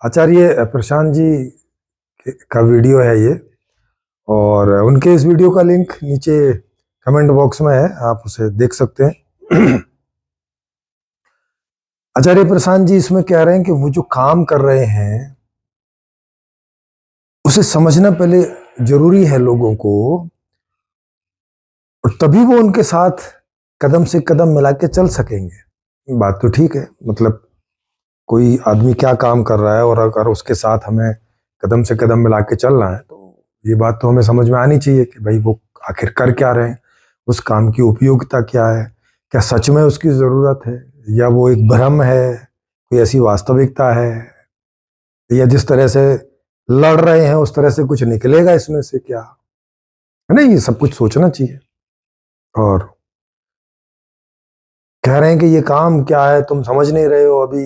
आचार्य प्रशांत जी का वीडियो है ये, और उनके इस वीडियो का लिंक नीचे कमेंट बॉक्स में है, आप उसे देख सकते हैं। आचार्य प्रशांत जी इसमें कह रहे हैं कि वो जो काम कर रहे हैं उसे समझना पहले जरूरी है लोगों को, और तभी वो उनके साथ कदम से कदम मिला के चल सकेंगे। बात तो ठीक है, मतलब कोई आदमी क्या काम कर रहा है और अगर उसके साथ हमें कदम से कदम मिला के चलना है तो ये बात तो हमें समझ में आनी चाहिए कि भाई वो आखिर कर क्या रहे हैं, उस काम की उपयोगिता क्या है, क्या सच में उसकी ज़रूरत है या वो एक भ्रम है, कोई ऐसी वास्तविकता है, या जिस तरह से लड़ रहे हैं उस तरह से कुछ निकलेगा इसमें से क्या, है ना। ये सब कुछ सोचना चाहिए। और कह रहे हैं कि ये काम क्या है, तुम समझ नहीं रहे हो, अभी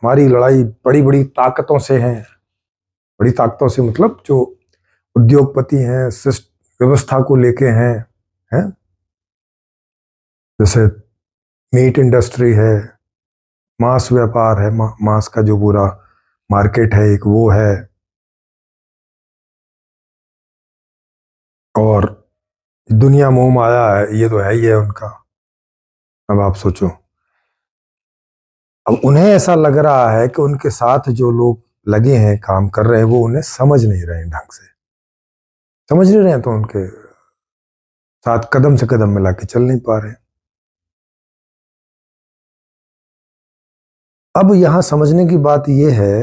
हमारी लड़ाई बड़ी बड़ी ताकतों से है। बड़ी ताकतों से मतलब जो उद्योगपति हैं, व्यवस्था को लेके हैं, जैसे मीट इंडस्ट्री है, मांस व्यापार है, मांस का जो पूरा मार्केट है एक वो है, और दुनिया मोह माया है, ये तो है ही है उनका। अब आप सोचो, अब उन्हें ऐसा लग रहा है कि उनके साथ जो लोग लगे हैं, काम कर रहे हैं, वो उन्हें समझ नहीं रहे हैं, ढंग से समझ नहीं रहे हैं, तो उनके साथ कदम से कदम मिला के चल नहीं पा रहे हैं। अब यहां समझने की बात यह है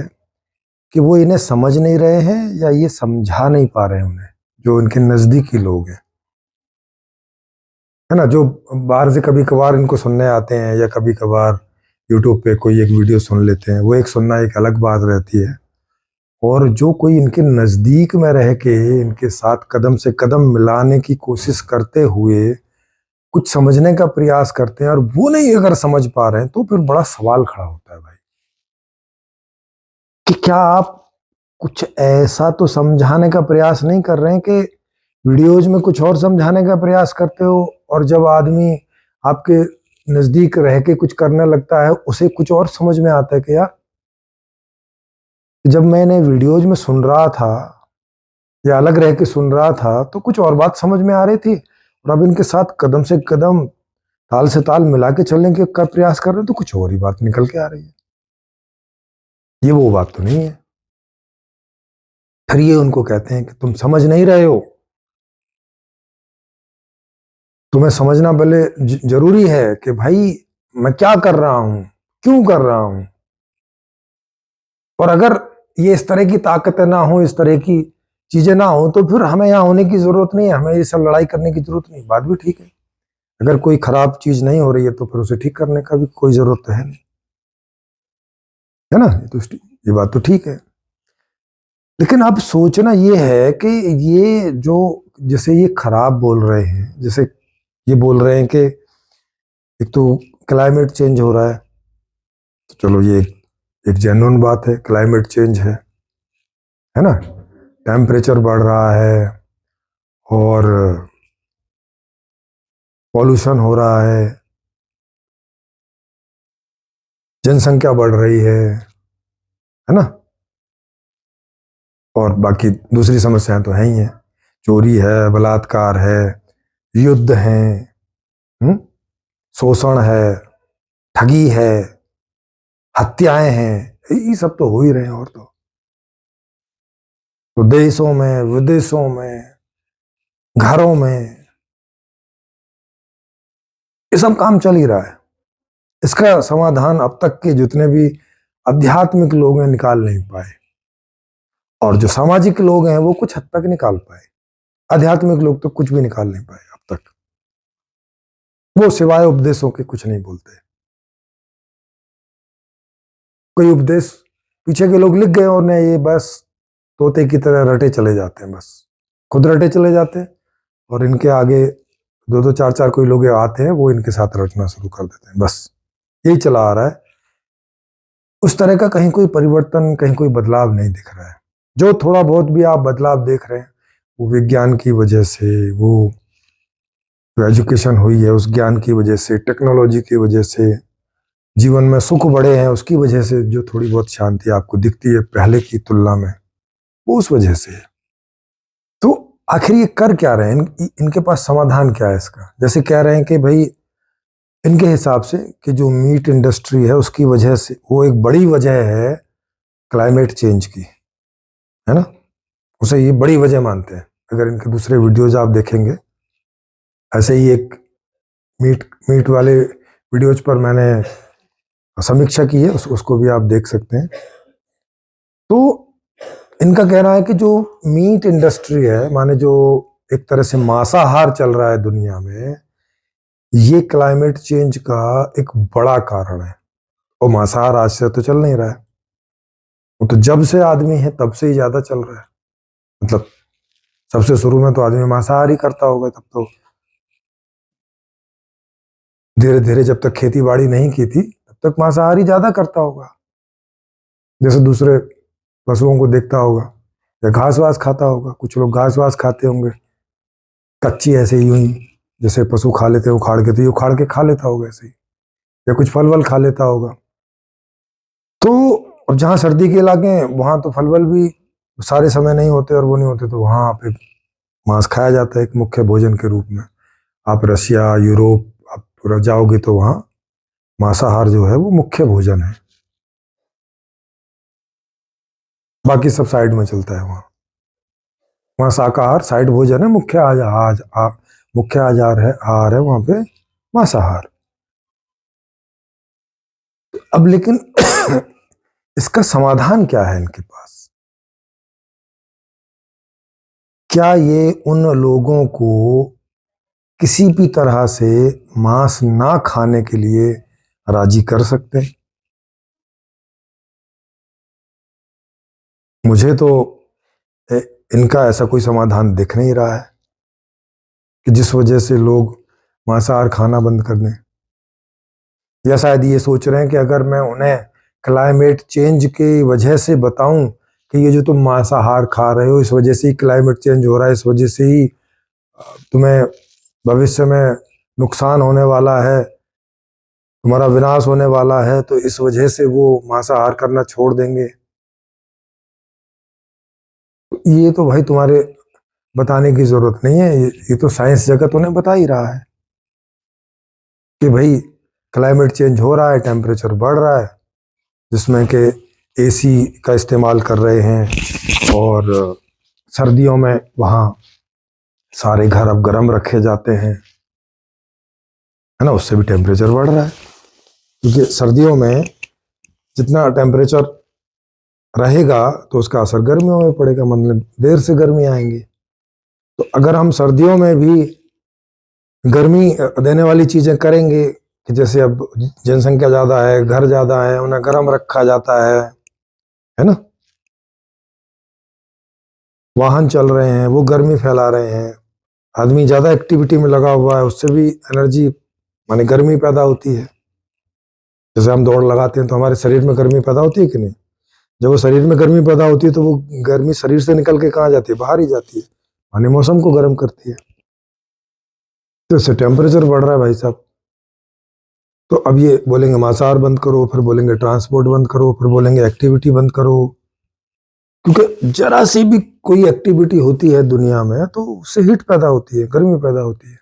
कि वो इन्हें समझ नहीं रहे हैं या ये समझा नहीं पा रहे हैं उन्हें, जो इनके नजदीकी लोग हैं, है ना, जो बाहर से कभी कभार इनको सुनने आते हैं या कभी कभार यूट्यूब पे कोई एक वीडियो सुन लेते हैं, वो एक सुनना एक अलग बात रहती है। और जो कोई इनके नजदीक में रह के इनके साथ कदम से कदम मिलाने की कोशिश करते हुए कुछ समझने का प्रयास करते हैं और वो नहीं अगर समझ पा रहे हैं, तो फिर बड़ा सवाल खड़ा होता है भाई, कि क्या आप कुछ ऐसा तो समझाने का प्रयास नहीं कर रहे हैं कि वीडियोज में कुछ और समझाने का प्रयास करते हो, और जब आदमी आपके नजदीक रह के कुछ करने लगता है उसे कुछ और समझ में आता है कि यार, जब मैंने वीडियोज में सुन रहा था या अलग रह के सुन रहा था तो कुछ और बात समझ में आ रही थी, और अब इनके साथ कदम से कदम, ताल से ताल मिला के चलने के का प्रयास कर रहे हैं तो कुछ और ही बात निकल के आ रही है। ये वो बात तो नहीं है। फिर ये उनको कहते हैं कि तुम समझ नहीं रहे हो, तुम्हें समझना पहले जरूरी है कि भाई मैं क्या कर रहा हूं, क्यों कर रहा हूं, और अगर ये इस तरह की ताकतें ना हो, इस तरह की चीजें ना हो, तो फिर हमें यहाँ होने की जरूरत नहीं है, हमें ये सब लड़ाई करने की जरूरत नहीं। बात भी ठीक है, अगर कोई खराब चीज नहीं हो रही है तो फिर उसे ठीक करने का भी कोई जरूरत तो है नहीं, है ना। ये बात तो ठीक है। लेकिन अब सोचना ये है कि ये जो, जैसे ये खराब बोल रहे हैं, जैसे ये बोल रहे हैं कि एक तो क्लाइमेट चेंज हो रहा है, तो चलो ये एक जेन्युइन बात है, क्लाइमेट चेंज है ना, टेम्परेचर बढ़ रहा है और पॉल्यूशन हो रहा है, जनसंख्या बढ़ रही है ना, और बाकी दूसरी समस्याएं तो हैं ही हैं, चोरी है, बलात्कार है, युद्ध है, शोषण है, ठगी है, हत्याएं हैं, ये सब तो हो ही रहे हैं। और तो देशों में, विदेशों में, घरों में ये सब काम चल ही रहा है। इसका समाधान अब तक के जितने भी आध्यात्मिक लोग हैं निकाल नहीं पाए, और जो सामाजिक लोग हैं वो कुछ हद तक निकाल पाए, आध्यात्मिक लोग तो कुछ भी निकाल नहीं पाए अब तक, वो सिवाय उपदेशों के कुछ नहीं बोलते। कोई उपदेश पीछे के लोग लिख गए और ने ये बस तोते की तरह रटे चले जाते हैं, बस खुद रटे चले जाते हैं, और इनके आगे दो दो चार चार कोई लोग आते हैं, वो इनके साथ रटना शुरू कर देते हैं, बस यही चला आ रहा है। उस तरह का कहीं कोई परिवर्तन, कहीं कोई बदलाव नहीं दिख रहा है। जो थोड़ा बहुत भी आप बदलाव देख रहे हैं वो विज्ञान की वजह से, वो जो एजुकेशन हुई है उस ज्ञान की वजह से, टेक्नोलॉजी की वजह से, जीवन में सुख बड़े हैं, उसकी वजह से जो थोड़ी बहुत शांति आपको दिखती है पहले की तुलना में, वो उस वजह से है। तो आखिर ये कर क्या रहे हैं, इनके पास समाधान क्या है इसका? जैसे कह रहे हैं कि भाई इनके हिसाब से कि जो मीट इंडस्ट्री है उसकी वजह से, वो एक बड़ी वजह है क्लाइमेट चेंज की, है ना, उसे ये बड़ी वजह मानते हैं। अगर इनके दूसरे वीडियोज आप देखेंगे, ऐसे ही एक मीट मीट वाले वीडियोज पर मैंने समीक्षा की है, उसको भी आप देख सकते हैं। तो इनका कहना है कि जो मीट इंडस्ट्री है, माने जो एक तरह से मांसाहार चल रहा है दुनिया में, ये क्लाइमेट चेंज का एक बड़ा कारण है। और मांसाहार आज से तो चल नहीं रहा है, वो तो जब से आदमी है तब से ही ज्यादा चल रहा है। मतलब सबसे शुरू में तो आदमी मांसाहार ही करता होगा, तब तो धीरे धीरे जब तक खेती बाड़ी नहीं की थी तब तक मांसाहार ही ज्यादा करता होगा। जैसे दूसरे पशुओं को देखता होगा या घास वास खाता होगा, कुछ लोग घास वास खाते होंगे कच्ची, ऐसे ही यूं ही जैसे पशु खा लेते हैं उखाड़ के, तो ये उखाड़ के खा लेता होगा ऐसे ही, या कुछ फल वल खा लेता होगा। तो और जहाँ सर्दी के इलाके हैं वहां तो फल वल भी सारे समय नहीं होते और वो नहीं होते, तो वहां पे मांस खाया जाता है एक मुख्य भोजन के रूप में। आप रशिया, यूरोप आप पूरा जाओगे तो वहां मांसाहार जो है वो मुख्य भोजन है, बाकी सब साइड में चलता है। वहां वहां शाकाहार साइड भोजन है, मुख्य मुख्य आहार है वहां पे मांसाहार। अब लेकिन इसका समाधान क्या है इनके पास? क्या ये उन लोगों को किसी भी तरह से मांस ना खाने के लिए राजी कर सकते हैं? मुझे तो इनका ऐसा कोई समाधान दिख नहीं रहा है कि जिस वजह से लोग मांसाहार खाना बंद कर दें। या शायद ये सोच रहे हैं कि अगर मैं उन्हें क्लाइमेट चेंज की वजह से बताऊं कि ये जो तुम मांसाहार खा रहे हो इस वजह से ही क्लाइमेट चेंज हो रहा है, इस वजह से ही तुम्हें भविष्य में नुकसान होने वाला है, तुम्हारा विनाश होने वाला है, तो इस वजह से वो मांसाहार करना छोड़ देंगे। ये तो भाई तुम्हारे बताने की जरूरत नहीं है, ये तो साइंस जगत उन्हें बता ही रहा है कि भाई क्लाइमेट चेंज हो रहा है, टेम्परेचर बढ़ रहा है, जिसमें कि एसी का इस्तेमाल कर रहे हैं, और सर्दियों में वहाँ सारे घर अब गर्म रखे जाते हैं, है ना, उससे भी टेम्परेचर बढ़ रहा है। क्योंकि सर्दियों में जितना टेम्परेचर रहेगा तो उसका असर गर्मियों में पड़ेगा, मतलब देर से गर्मी आएंगी। तो अगर हम सर्दियों में भी गर्मी देने वाली चीजें करेंगे, कि जैसे अब जनसंख्या ज्यादा है, घर ज्यादा है, उन्हें गर्म रखा जाता है ना, वाहन चल रहे हैं वो गर्मी फैला रहे हैं, आदमी ज्यादा एक्टिविटी में लगा हुआ है, उससे भी एनर्जी माने गर्मी पैदा होती है। जैसे हम दौड़ लगाते हैं तो हमारे शरीर में गर्मी पैदा होती है कि नहीं? जब वो शरीर में गर्मी पैदा होती है तो वो गर्मी शरीर से निकल के कहाँ जाती है? बाहर ही जाती है, माने मौसम को गर्म करती है। तो इससे टेम्परेचर बढ़ रहा है भाई साहब। तो अब ये बोलेंगे मांसाहार बंद करो, फिर बोलेंगे ट्रांसपोर्ट बंद करो, फिर बोलेंगे एक्टिविटी बंद करो। क्योंकि जरा सी भी कोई एक्टिविटी होती है दुनिया में तो उससे हीट पैदा होती है, गर्मी पैदा होती है।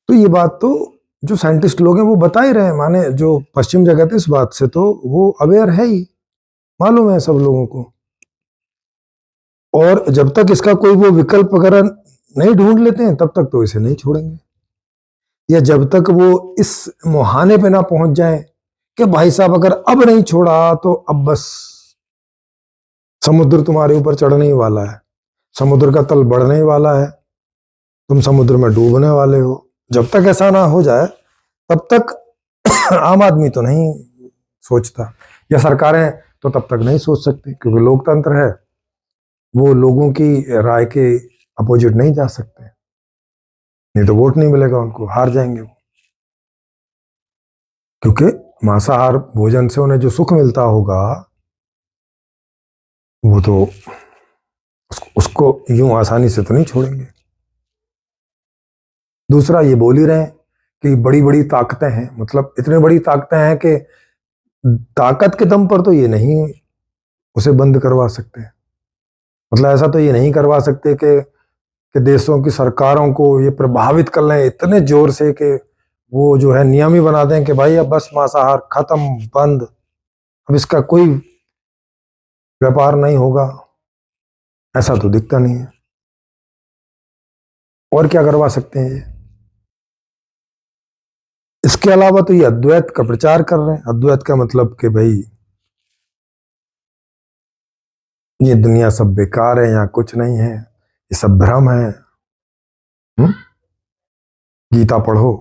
तो ये बात तो जो साइंटिस्ट लोग हैं वो बता ही रहे हैं, माने जो पश्चिम जगत है इस बात से तो वो अवेयर है ही, मालूम है सब लोगों को। और जब तक इसका कोई वो विकल्प वगैरह नहीं ढूंढ लेते हैं तब तक तो इसे नहीं छोड़ेंगे, या जब तक वो इस मुहाने पे ना पहुंच जाए कि भाई साहब अगर अब नहीं छोड़ा तो अब बस समुद्र तुम्हारे ऊपर चढ़ने ही वाला है, समुद्र का तल बढ़ने ही वाला है, तुम समुद्र में डूबने वाले हो। जब तक ऐसा ना हो जाए तब तक आम आदमी तो नहीं सोचता, या सरकारें तो तब तक नहीं सोच सकती, क्योंकि लोकतंत्र है, वो लोगों की राय के अपोजिट नहीं जा सकते, नहीं तो वोट नहीं मिलेगा उनको, हार जाएंगे वो। क्योंकि मांसाहार भोजन से उन्हें जो सुख मिलता होगा वो तो उसको यूं आसानी से तो नहीं छोड़ेंगे। दूसरा ये बोल ही रहे हैं कि बड़ी बड़ी ताकतें हैं, मतलब इतनी बड़ी ताकतें हैं कि ताकत के दम पर तो ये नहीं उसे बंद करवा सकते। मतलब ऐसा तो ये नहीं करवा सकते कि देशों की सरकारों को ये प्रभावित कर लें इतने जोर से कि वो जो है नियम ही बना दें कि भाई अब बस मांसाहार खत्म, बंद, अब इसका कोई व्यापार नहीं होगा। ऐसा तो दिखता नहीं है। और क्या करवा सकते हैं ये? इसके अलावा तो ये अद्वैत का प्रचार कर रहे हैं। अद्वैत का मतलब कि भाई ये दुनिया सब बेकार है, यहाँ कुछ नहीं है, ये सब भ्रम है। हुँ? गीता पढ़ो।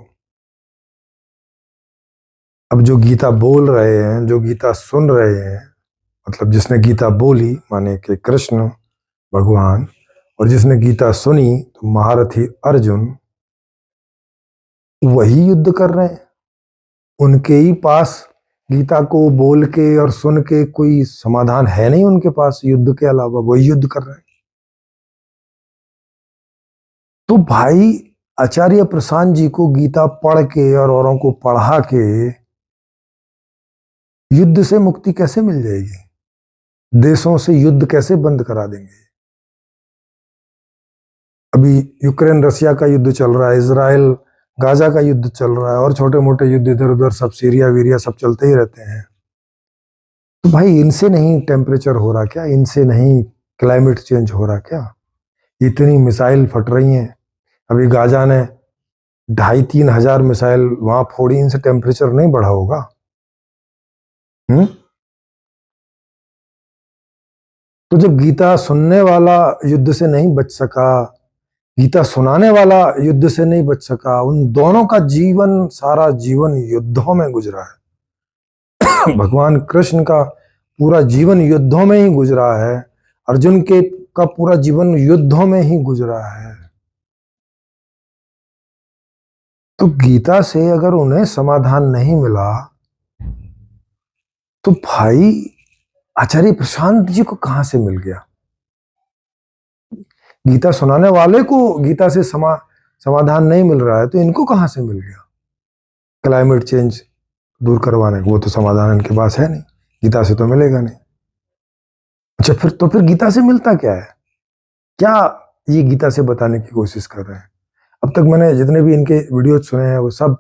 अब जो गीता बोल रहे हैं, जो गीता सुन रहे हैं, मतलब जिसने गीता बोली माने कि कृष्ण भगवान, और जिसने गीता सुनी तो महारथी अर्जुन, वही युद्ध कर रहे हैं। उनके ही पास गीता को बोल के और सुन के कोई समाधान है नहीं उनके पास युद्ध के अलावा, वही युद्ध कर रहे हैं। तो भाई आचार्य प्रशांत जी को गीता पढ़ के और औरों को पढ़ा के युद्ध से मुक्ति कैसे मिल जाएगी? देशों से युद्ध कैसे बंद करा देंगे? अभी यूक्रेन रसिया का युद्ध चल रहा है, इजराइल गाजा का युद्ध चल रहा है, और छोटे मोटे युद्ध इधर उधर सब सीरिया वीरिया सब चलते ही रहते हैं। तो भाई इनसे नहीं टेम्परेचर हो रहा क्या? इनसे नहीं क्लाइमेट चेंज हो रहा क्या? इतनी मिसाइल फट रही हैं। अभी गाजा ने 2,500-3,000 मिसाइल वहां फोड़ी, इनसे टेम्परेचर नहीं बढ़ा होगा? तो जब गीता सुनने वाला युद्ध से नहीं बच सका, गीता सुनाने वाला युद्ध से नहीं बच सका, उन दोनों का जीवन, सारा जीवन युद्धों में गुजरा है। भगवान कृष्ण का पूरा जीवन युद्धों में ही गुजरा है, अर्जुन के का पूरा जीवन युद्धों में ही गुजरा है। तो गीता से अगर उन्हें समाधान नहीं मिला तो भाई आचार्य प्रशांत जी को कहां से मिल गया? गीता सुनाने वाले को गीता से समाधान नहीं मिल रहा है तो इनको कहां से मिल गया क्लाइमेट चेंज दूर करवाने? वो तो समाधान इनके पास है नहीं, गीता से तो मिलेगा नहीं। अच्छा, फिर गीता से मिलता क्या है? क्या ये गीता से बताने की कोशिश कर रहे हैं? अब तक मैंने जितने भी इनके वीडियो सुने हैं वो सब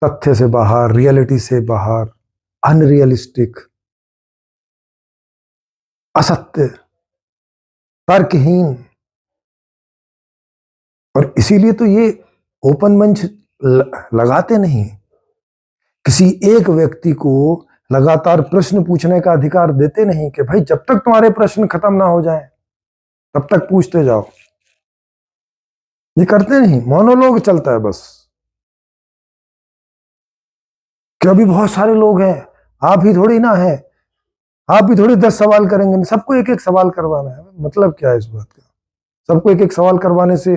तथ्य से बाहर, रियलिटी से बाहर, अनरियलिस्टिक, असत्य, तर्कहीन। और इसीलिए तो ये ओपन मंच लगाते नहीं। किसी एक व्यक्ति को लगातार प्रश्न पूछने का अधिकार देते नहीं कि भाई जब तक तुम्हारे प्रश्न खत्म ना हो जाए तब तक पूछते जाओ। ये करते नहीं, मोनोलॉग चलता है बस कि अभी बहुत सारे लोग हैं, आप ही थोड़ी ना है, आप भी थोड़ी 10 सवाल करेंगे, सबको एक एक सवाल करवाना है। मतलब क्या है इस बात का? सबको एक एक सवाल करवाने से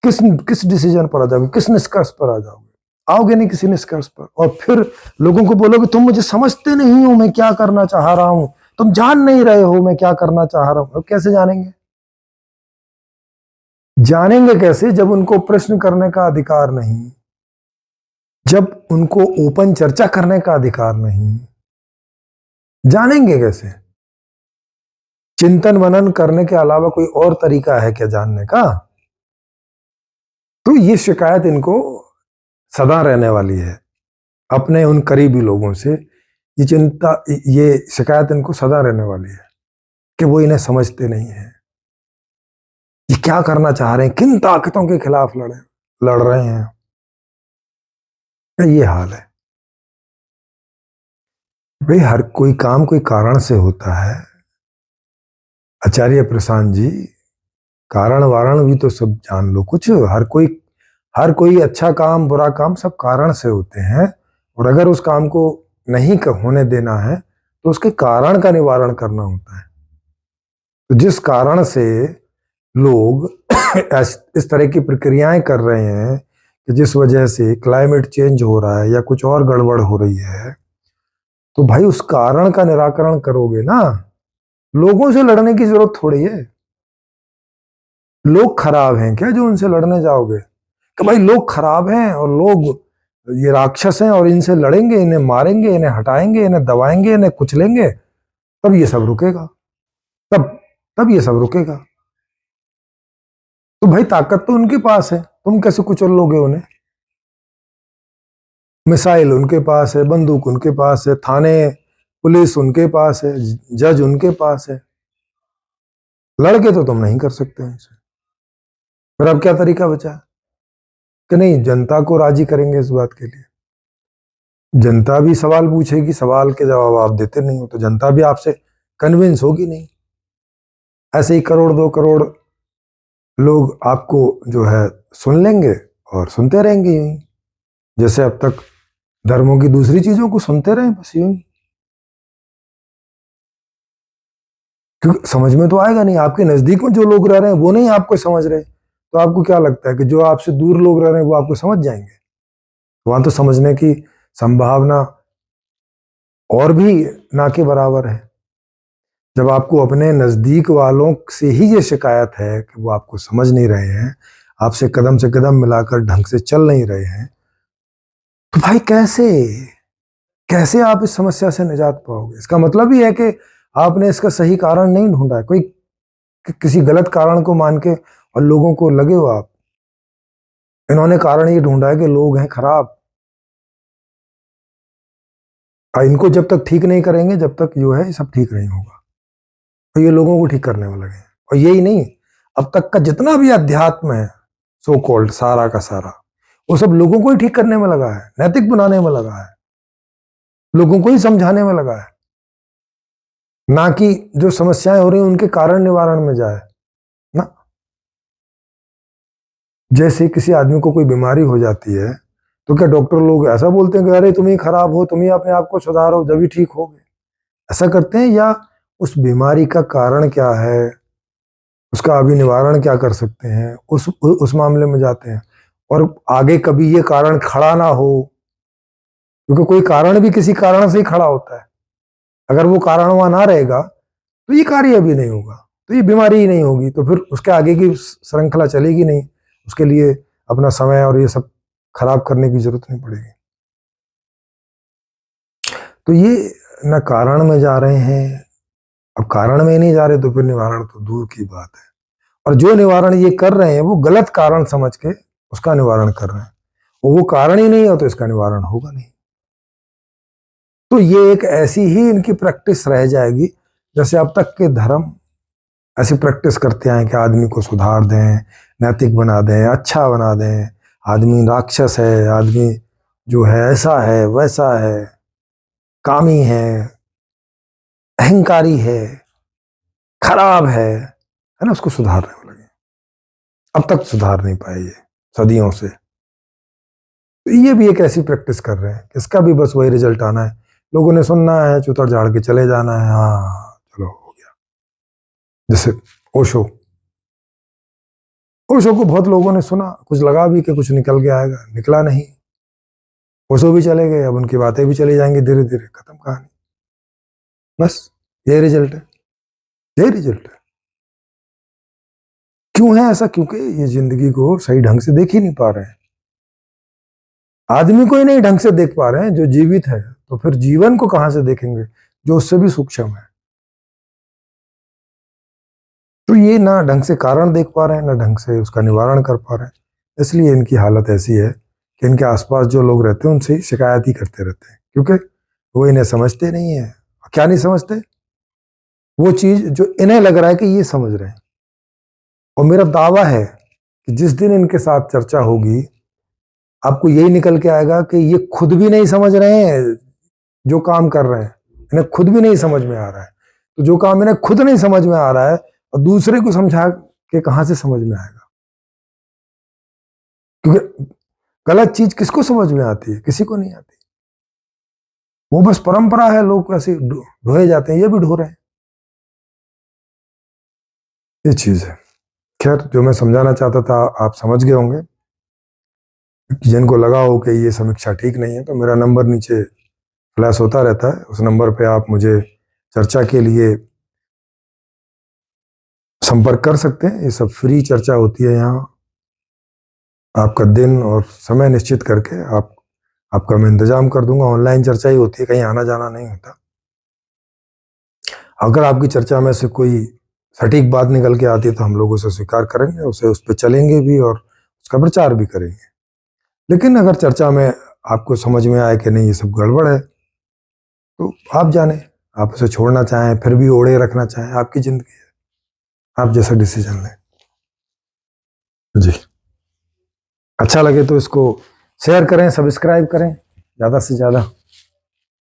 किस किस डिसीजन पर आ जाओगे, किस निष्कर्ष पर आ जाओगे? आओगे नहीं किसी निष्कर्ष पर। और फिर लोगों को बोलोगे तुम मुझे समझते नहीं हो मैं क्या करना चाह रहा हूं, तुम जान नहीं रहे हो मैं क्या करना चाह रहा हूं। अब कैसे जानेंगे? जानेंगे कैसे जब उनको प्रश्न करने का अधिकार नहीं, जब उनको ओपन चर्चा करने का अधिकार नहीं? जानेंगे कैसे? चिंतन मनन करने के अलावा कोई और तरीका है क्या जानने का? तो ये शिकायत इनको सदा रहने वाली है अपने उन करीबी लोगों से। ये चिंता, ये शिकायत इनको सदा रहने वाली है कि वो इन्हें समझते नहीं है। ये क्या करना चाह रहे हैं, किन ताकतों के खिलाफ लड़ रहे हैं। ये हाल है भाई। हर कोई काम कोई कारण से होता है। आचार्य प्रशांत जी, कारण वारण भी तो सब जान लो कुछ। हर कोई अच्छा काम बुरा काम सब कारण से होते हैं, और अगर उस काम को नहीं होने देना है तो उसके कारण का निवारण करना होता है। तो जिस कारण से लोग इस तरह की प्रक्रियाएं कर रहे हैं कि जिस वजह से क्लाइमेट चेंज हो रहा है या कुछ और गड़बड़ हो रही है, तो भाई उस कारण का निराकरण करोगे ना। लोगों से लड़ने की जरूरत थोड़ी है। लोग खराब हैं क्या जो उनसे लड़ने जाओगे? कि भाई लोग खराब हैं और लोग ये राक्षस हैं और इनसे लड़ेंगे, इन्हें मारेंगे, इन्हें हटाएंगे, इन्हें दबाएंगे, इन्हें कुचलेंगे, तब ये सब रुकेगा। तब तब ये सब रुकेगा। तो भाई ताकत तो उनके पास है, तुम कैसे कुचल लोगे उन्हें? मिसाइल उनके पास है, बंदूक उनके पास है, थाने पुलिस उनके पास है, जज उनके पास है। लड़के तो तुम नहीं कर सकते हैं इसे। फिर अब क्या तरीका बचा कि नहीं जनता को राजी करेंगे इस बात के लिए? जनता भी सवाल पूछेगी, सवाल के जवाब आप देते नहीं हो तो जनता भी आपसे कन्विंस होगी नहीं। ऐसे ही करोड़ 2 करोड़ लोग आपको जो है सुन लेंगे और सुनते रहेंगे यूं, जैसे अब तक धर्मों की दूसरी चीजों को सुनते रहे, बस यूं। क्योंकि समझ में तो आएगा नहीं, आपके नजदीक में जो लोग रह रहे हैं वो नहीं आपको समझ रहे, तो आपको क्या लगता है कि जो आपसे दूर लोग रह रहे हैं वो आपको समझ जाएंगे? वहां तो समझने की संभावना और भी ना के बराबर है। जब आपको अपने नजदीक वालों से ही ये शिकायत है कि वो आपको समझ नहीं रहे हैं, आपसे कदम से कदम मिलाकर ढंग से चल नहीं रहे हैं, तो भाई कैसे कैसे आप इस समस्या से निजात पाओगे? इसका मतलब ही है कि आपने इसका सही कारण नहीं ढूंढा है। कोई किसी गलत कारण को मान के और लोगों को लगे हो आप। इन्होंने कारण ये ढूंढा है कि लोग हैं खराब, और इनको जब तक ठीक नहीं करेंगे जब तक जो है सब ठीक नहीं होगा। तो ये लोगों को ठीक करने में लगे हैं। और यही नहीं, अब तक का जितना भी अध्यात्म है सो कॉल्ड सारा का सारा, वो सब लोगों को ही ठीक करने में लगा है, नैतिक बनाने में लगा है, लोगों को ही समझाने में लगा है, ना कि जो समस्याएं हो रही हैं उनके कारण निवारण में जाए ना। जैसे किसी आदमी को कोई बीमारी हो जाती है तो क्या डॉक्टर लोग ऐसा बोलते हैं कि अरे तुम ही खराब हो, तुम ही अपने आप को सुधारो जब ही ठीक होगे? ऐसा करते हैं? या उस बीमारी का कारण क्या है, उसका अभी निवारण क्या कर सकते हैं, उस मामले में जाते हैं। और आगे कभी ये कारण खड़ा ना हो, क्योंकि कोई कारण भी किसी कारण से ही खड़ा होता है। अगर वो कारण वहां ना रहेगा तो ये कार्य भी नहीं होगा, तो ये बीमारी ही नहीं होगी, तो फिर उसके आगे की श्रृंखला चलेगी नहीं। उसके लिए अपना समय और ये सब खराब करने की जरूरत नहीं पड़ेगी। तो ये न कारण में जा रहे हैं, अब कारण में नहीं जा रहे तो फिर निवारण तो दूर की बात है। और जो निवारण ये कर रहे हैं वो गलत कारण समझ के उसका निवारण कर रहे हैं, और वो कारण ही नहीं हो तो इसका निवारण होगा नहीं। तो ये एक ऐसी ही इनकी प्रैक्टिस रह जाएगी जैसे अब तक के धर्म ऐसी प्रैक्टिस करते आए कि आदमी को सुधार दें, नैतिक बना दें, अच्छा बना दें, आदमी राक्षस है, आदमी जो है ऐसा है वैसा है, कामी है, अहंकारी है, खराब है ना, उसको सुधारने में लगे। अब तक सुधार नहीं पाए ये सदियों से। तो ये भी एक ऐसी प्रैक्टिस कर रहे हैं, इसका भी बस वही रिजल्ट आना है, लोगों ने सुनना है, चुतर झाड़ के चले जाना है, हाँ चलो हो गया। जैसे ओशो ओशो को बहुत लोगों ने सुना, कुछ लगा भी कि कुछ निकल के आएगा, निकला नहीं। ओशो भी चले गए, अब उनकी बातें भी चली जाएंगी, धीरे धीरे खत्म कहानी। बस यही रिजल्ट है, यही रिजल्ट है। क्यों है ऐसा? क्योंकि ये जिंदगी को सही ढंग से देख ही नहीं पा रहे हैं, आदमी को ही नहीं ढंग से देख पा रहे हैं जो जीवित है, तो फिर जीवन को कहां से देखेंगे जो उससे भी सूक्ष्म है? तो ये ना ढंग से कारण देख पा रहे हैं, ना ढंग से उसका निवारण कर पा रहे हैं। इसलिए इनकी हालत ऐसी है कि इनके आसपास जो लोग रहते हैं उनसे शिकायत ही करते रहते हैं, क्योंकि वो इन्हें समझते नहीं है। क्या नहीं समझते? वो चीज जो इन्हें लग रहा है कि ये समझ रहे हैं। और मेरा दावा है कि जिस दिन इनके साथ चर्चा होगी आपको यही निकल के आएगा कि ये खुद भी नहीं समझ रहे हैं जो काम कर रहे हैं, इन्हें खुद भी नहीं समझ में आ रहा है। तो जो काम इन्हें खुद नहीं समझ में आ रहा है और दूसरे को समझा के कहां से समझ में आएगा? क्योंकि गलत चीज किसको समझ में आती है? किसी को नहीं आती। वो बस परंपरा है, लोग ऐसे ढोए जाते हैं, ये भी ढो रहे हैं। ये चीज है। खैर, जो मैं समझाना चाहता था आप समझ गए होंगे। जिनको लगा हो कि ये समीक्षा ठीक नहीं है तो मेरा नंबर नीचे फ्लैश होता रहता है, उस नंबर पे आप मुझे चर्चा के लिए संपर्क कर सकते हैं। ये सब फ्री चर्चा होती है यहाँ। आपका दिन और समय निश्चित करके आपका मैं इंतजाम कर दूंगा। ऑनलाइन चर्चा ही होती है, कहीं आना जाना नहीं होता। अगर आपकी चर्चा में से कोई सटीक बात निकल के आती है तो हम लोग उसे स्वीकार करेंगे, उसे उस पर चलेंगे भी और उसका प्रचार भी करेंगे। लेकिन अगर चर्चा में आपको समझ में आए कि नहीं ये सब गड़बड़ है, तो आप जाने, आप उसे छोड़ना चाहें फिर भी ओढ़े रखना चाहें, आपकी जिंदगी है, आप जैसा डिसीजन लें। जी, अच्छा लगे तो इसको शेयर करें, सब्सक्राइब करें ज़्यादा से ज़्यादा।